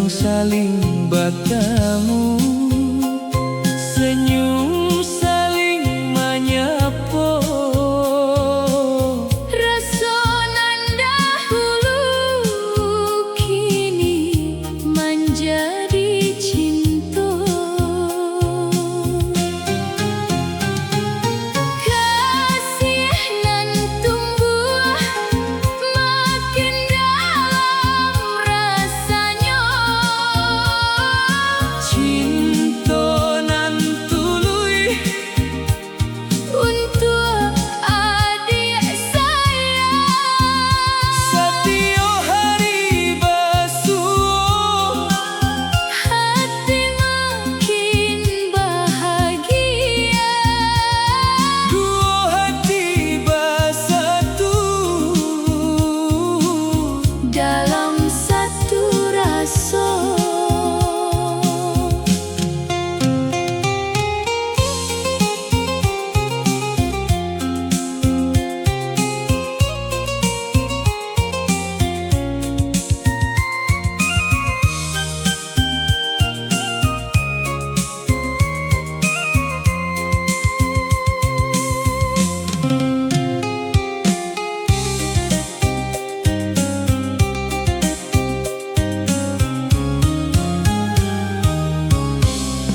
Pandang saling bertemu, senyum saling menyapa. Rasa nan dahulu kini menjadi cinta. Kasih nan tumbuh makin dalam rasanya. Cinta nan tuluy Untuk adik saya, setiap hari bersua. hati makin bahagia. Dua hati bersatu Dalam satu rasa.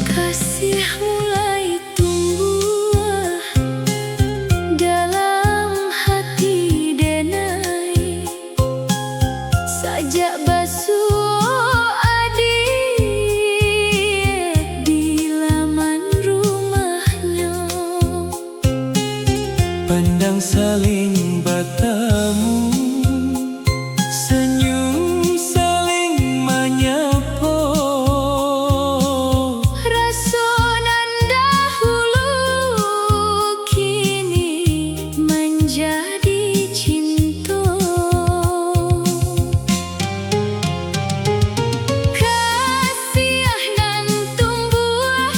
Kasih mulai tumbuh dalam hati denai. Sajak basuh adik di laman rumahnya. Pandang saling bertemu, senyum saling menyapa. Rasa nan dahulu kini menjadi cinta. Kasih nan tumbuh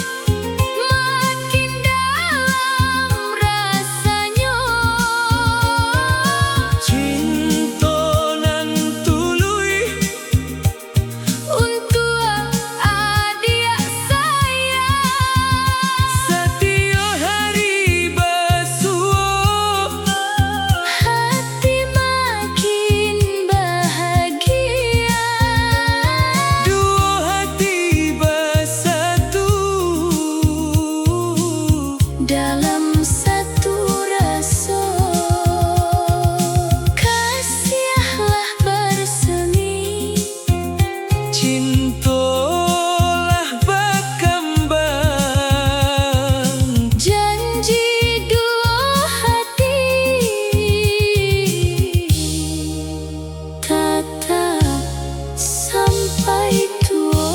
makin dalam rasanya. Cinta nan tuluy Untuk adik saya, setiap hari bersua. hati makin bahagia. Dua hati bersatu Dalam satu rasa. Kasihlah bersemi, cintalah berkembang. janji dua hati tetap sampai tua.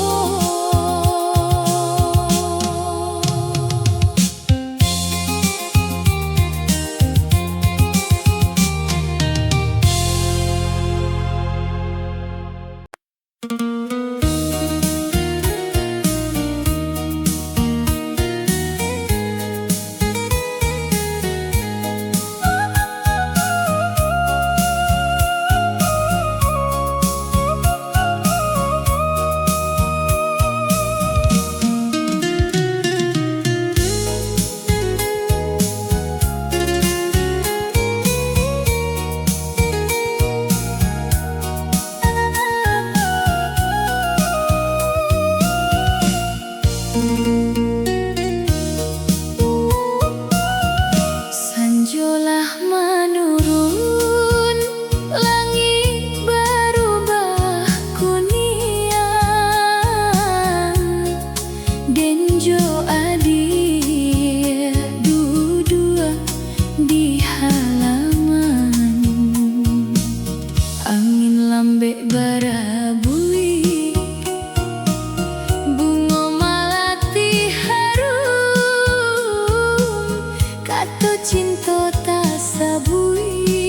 Sanjolah menurun, langit berubah kuniang. Denjo adik duduk di halaman. Angin lambek barabui, bunga malati harum. Kata cinta tak sabui,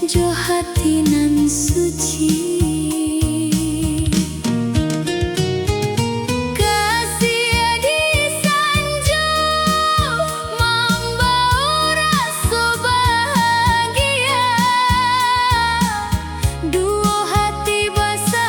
jo hati nan suci. Kasih di sanjo membawa rasa bahagia. Dua hati bersatu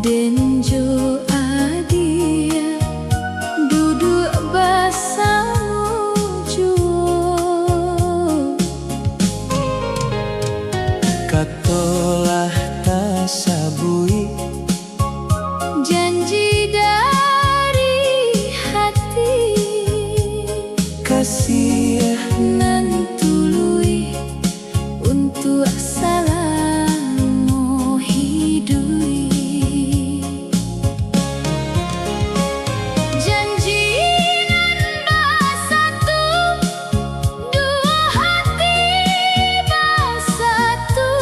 denjo adia duduk bersama juo Katolah tasabui janji dari hati kasih nan tului untuk selalu hidui janji nan bersatu dua hati bersatu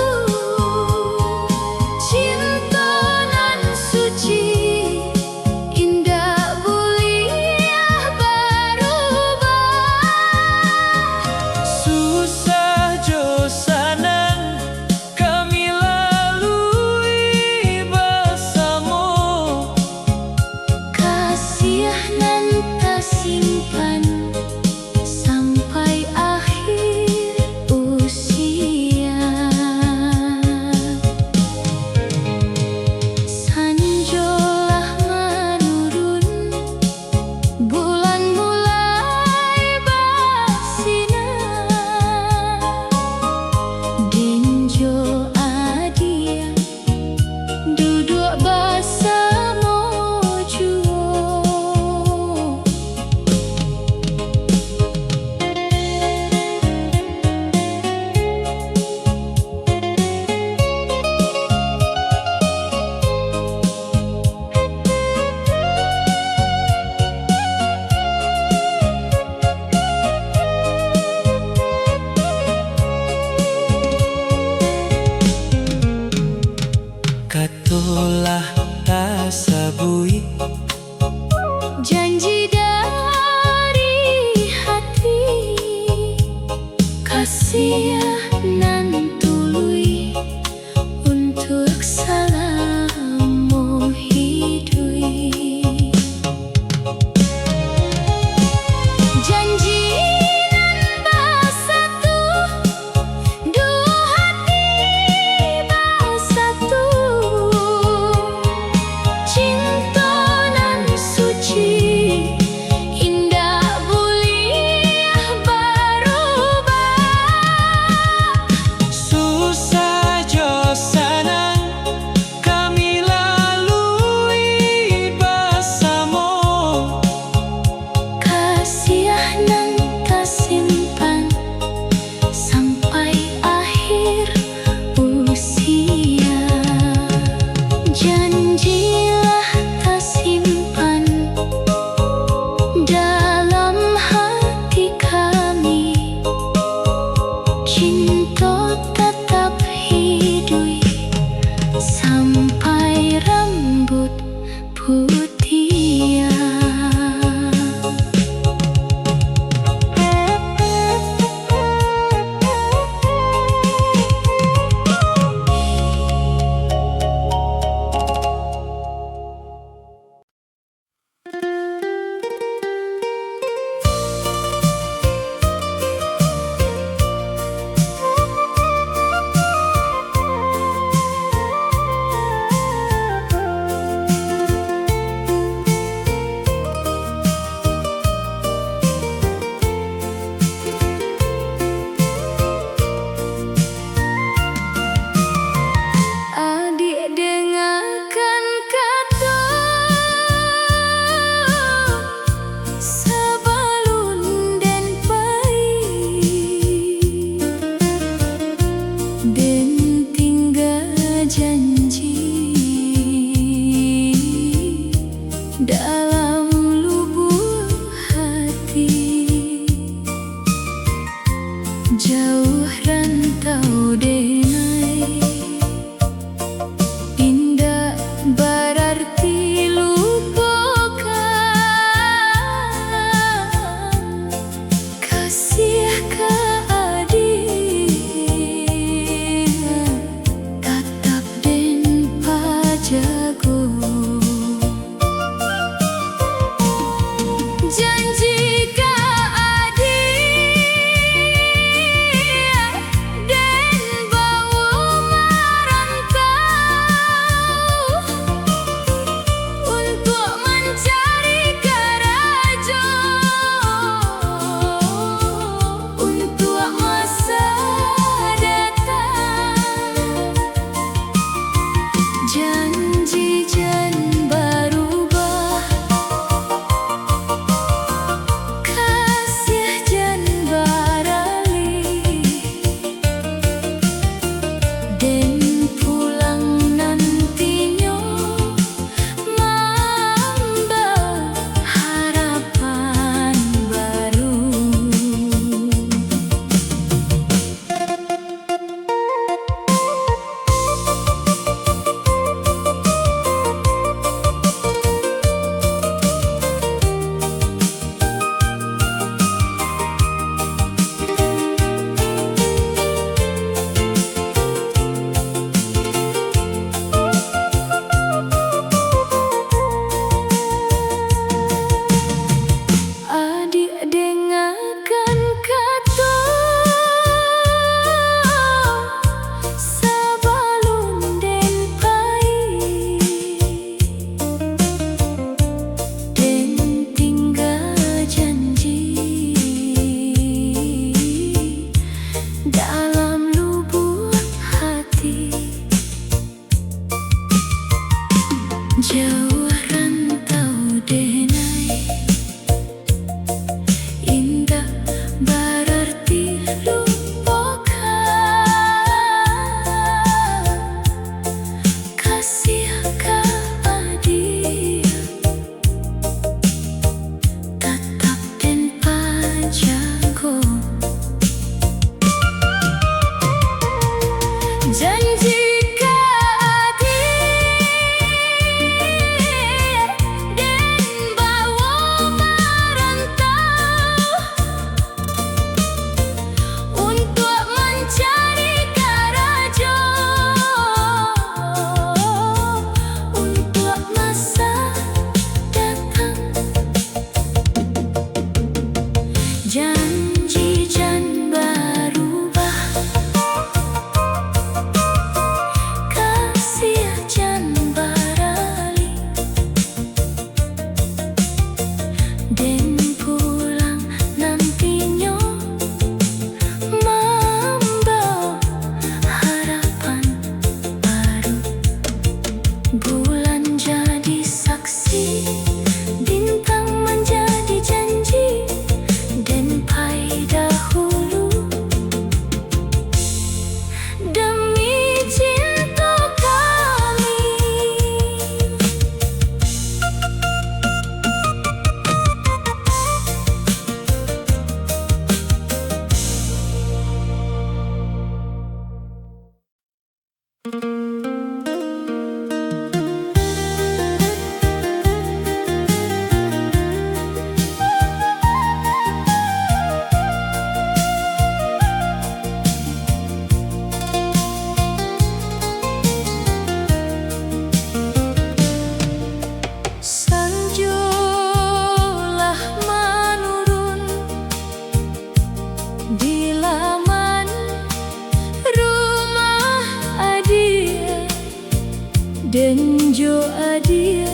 dan jo adia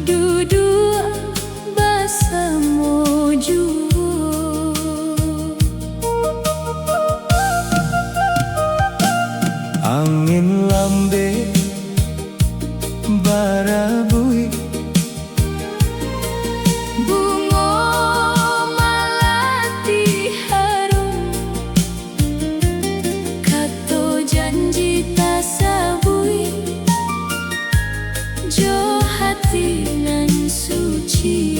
dudua basamo juo. Angin lambe barabui, Bungo malati harum, kato janji tasabui, jo hati nan suci.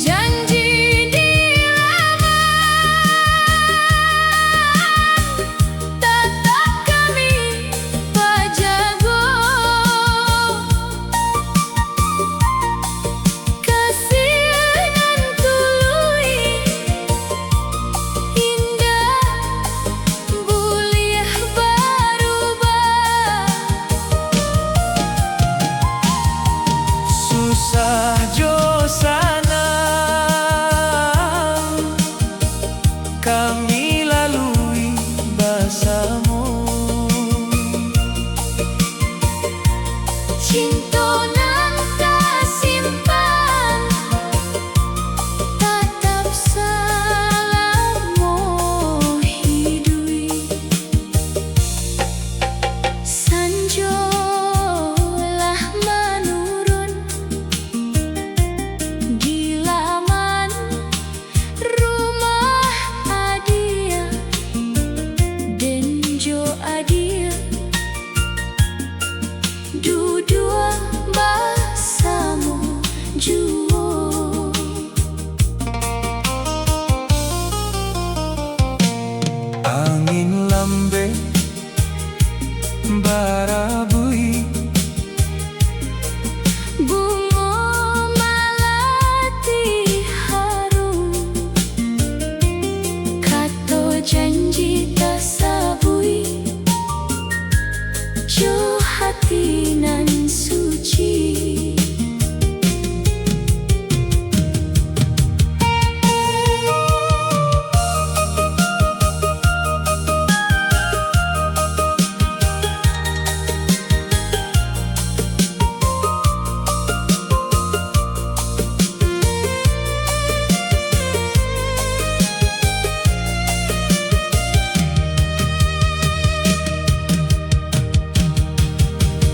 Janji dilawan, tetap kami pajago. Kasih nan tului indah buliah barubah. susah jo sana kami lalui bersama. Cinta nan tak simpan, tatap selama hidui. Sanjolah menurun di laman rumah adia dan jo adia dudua bersama juo. Angin lambe barabui, Bungo malati harum, kato janji tasabui, jo hati nan suci.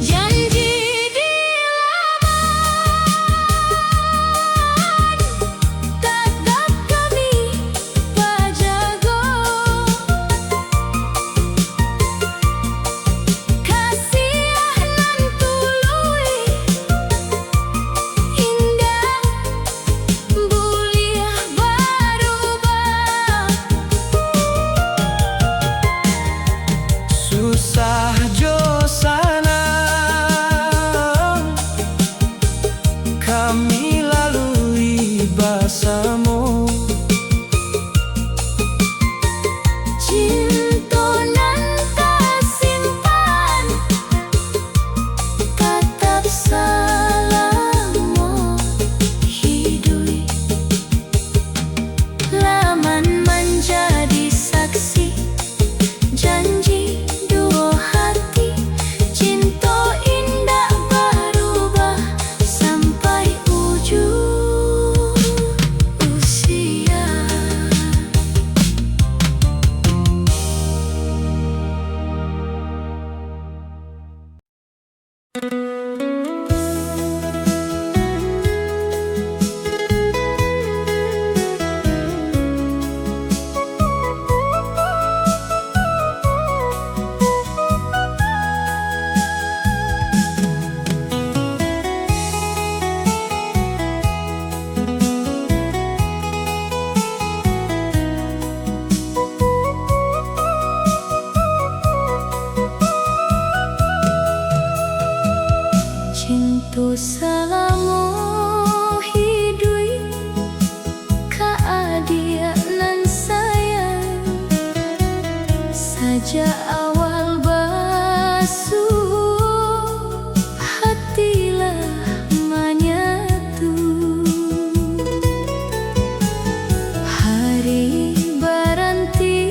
Janji dilawan, tetap kami pajago. Kasih nan tului indah buliah barubah. susah jo sana kami lalui bersama. Cinta nan tak simpan, tatap selama hidui. Laman menjadi saksi janji dua hati, cinta indah berubah sampai ujung usia. Cinta selama hidui, keadia nan sayang, saja awal basuh hatilah menyatu. Hari berhenti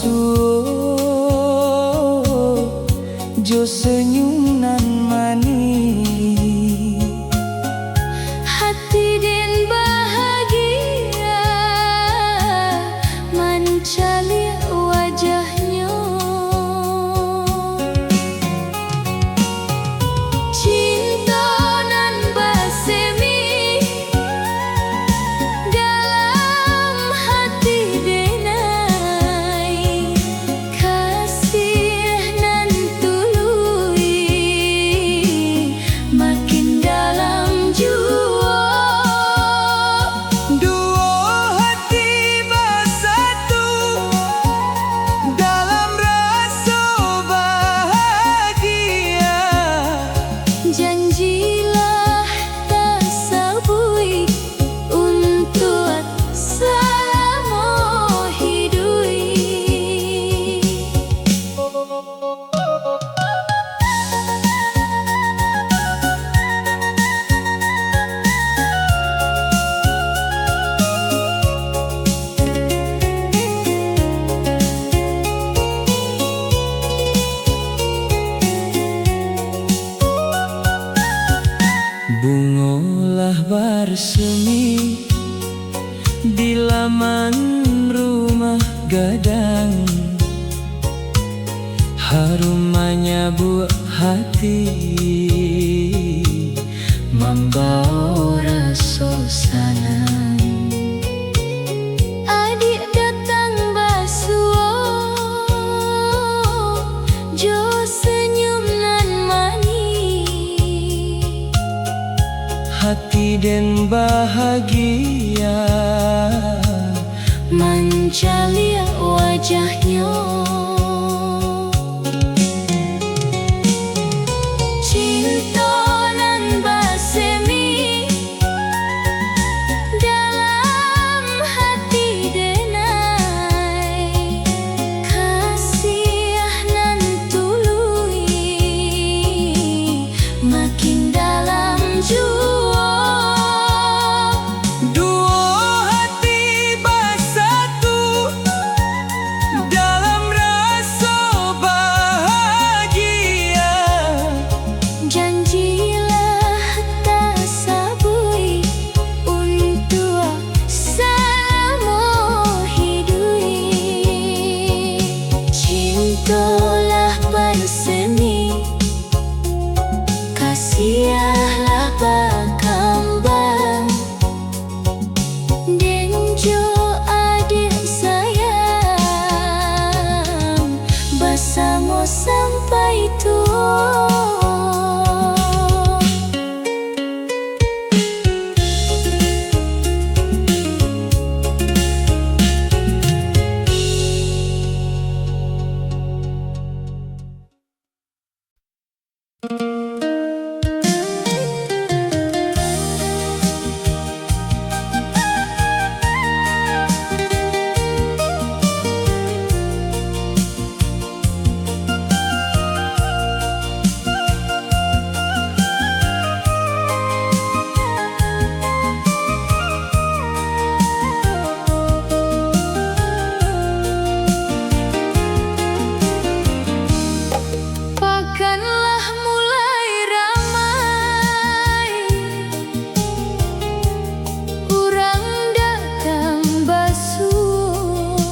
basuh jo senyum nan manis. Hati den bahagia mencali wajahnya. Cinta nan basemi dalam hati denai, kasih nan tului makin dalam jua. Dua hati bersatu dalam rasa bahagia. Janjilah tak sabui untuk selama hidup. Bungolah bersemi di laman rumah gadang, harum menyabut hati, membawa rasa sayang. Adik datang basuh jo senyum nan manis. Hati den bahagia Mencali wajahnya. Cinta nan basemi dalam hati denai, kasih nan tului makin dalam jua. Dua hati bersatu dalam rasa bahagia. Janjilah tak sabui untuk selama hidup. Cintalah bersemi, kasihlah berkembang, dan jo adik sayang bersama sampai tua. Pakanlah mulai ramai, urang datang basuh,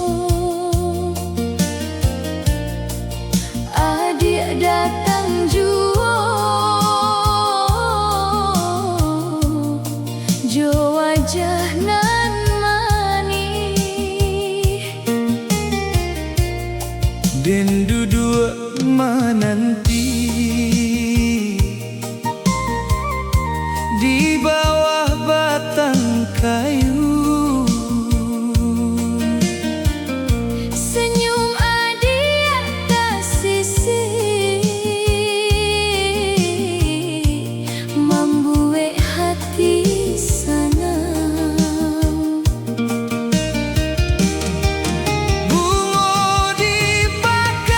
adik datang jua jo wajah nan manis. Den duduk menanti di bawah batang kayu. Senyum adik tak sisi membuat hati senang. Bunga dibakar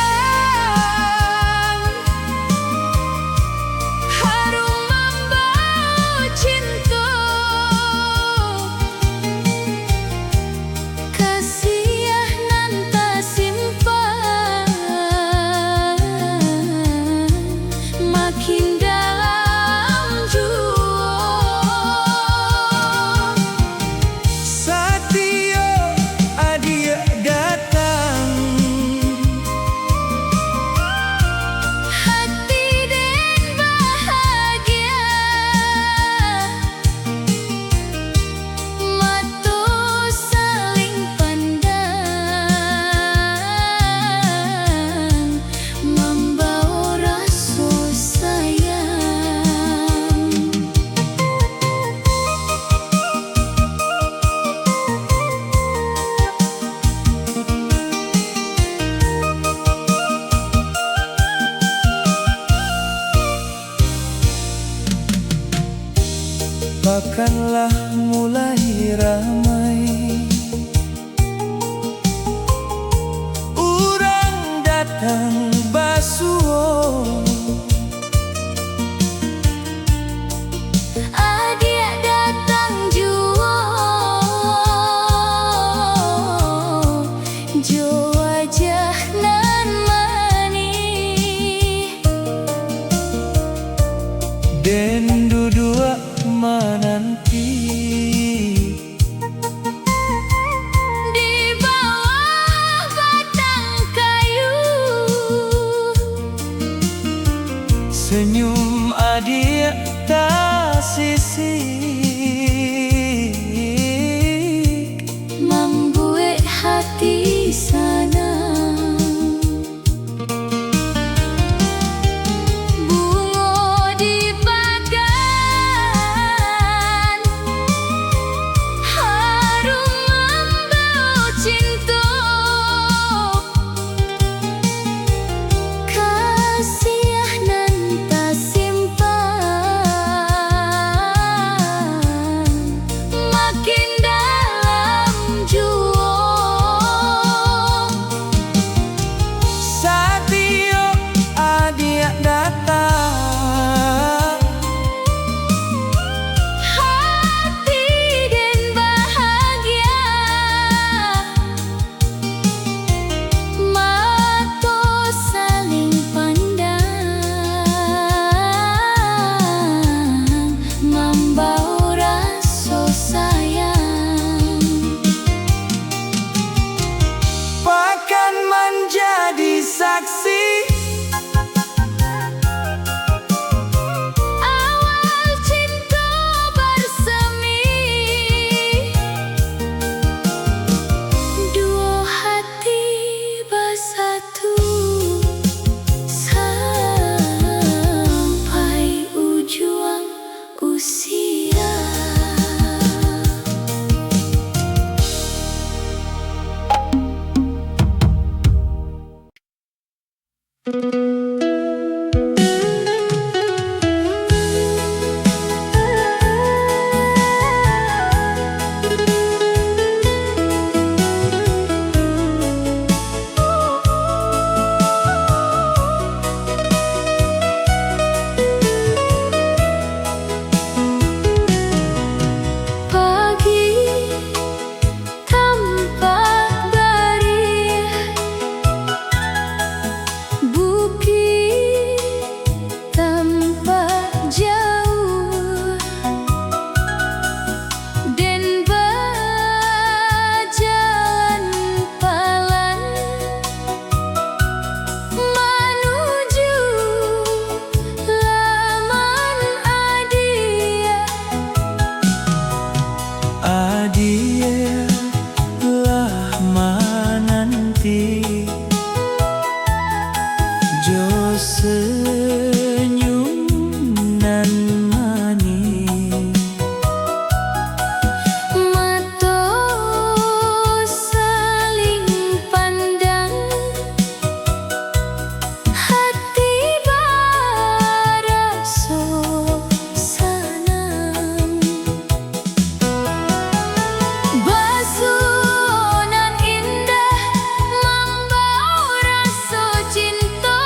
Doakanlah mulai ramai, urang datang basuo, adik datang juo, jo wajah nan manis, den dudua menanti di bawah batang kayu, senyum adik tak sisik, membuat hati senang. Bunga di bagan, harum membau cinta, kasih nan tak simpan, makin dalam jua. Satio adik datang, Hati dan bahagia, mata saling pandang, membawa rasa sayang. bahkan menjadi saksi Awal cinta bersemi, dua hati bersatu sampai ujung usia. Pagi tampak bariah, bukit tampak jauh, dan berjalan pelan menuju laman adia. adik lah menanti, jo senyum nan manis, Mata saling pandang, hati berasa senang. Basunan indah membawa rasa cinta,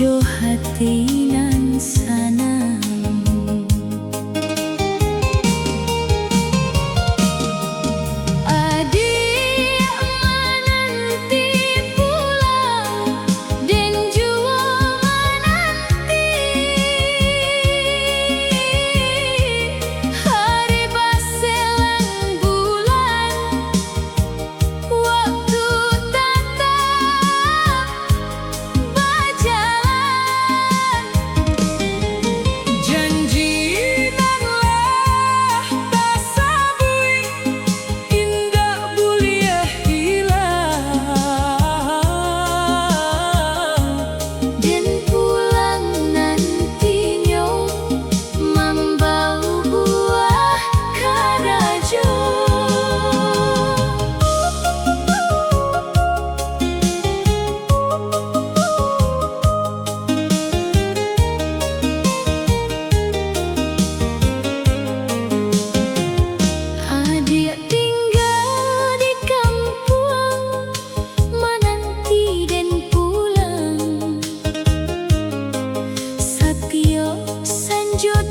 Jo hati nan sanang. Adik menanti pulang dan jua menanti hari baselang bulan waktu tatap berjalan. Janji nan lah tak sabui indah boleh hilang. Dan pulang nantinya membawa buah karajo. Adik tinggal di kampung menanti dan pulang. Satyo sanjut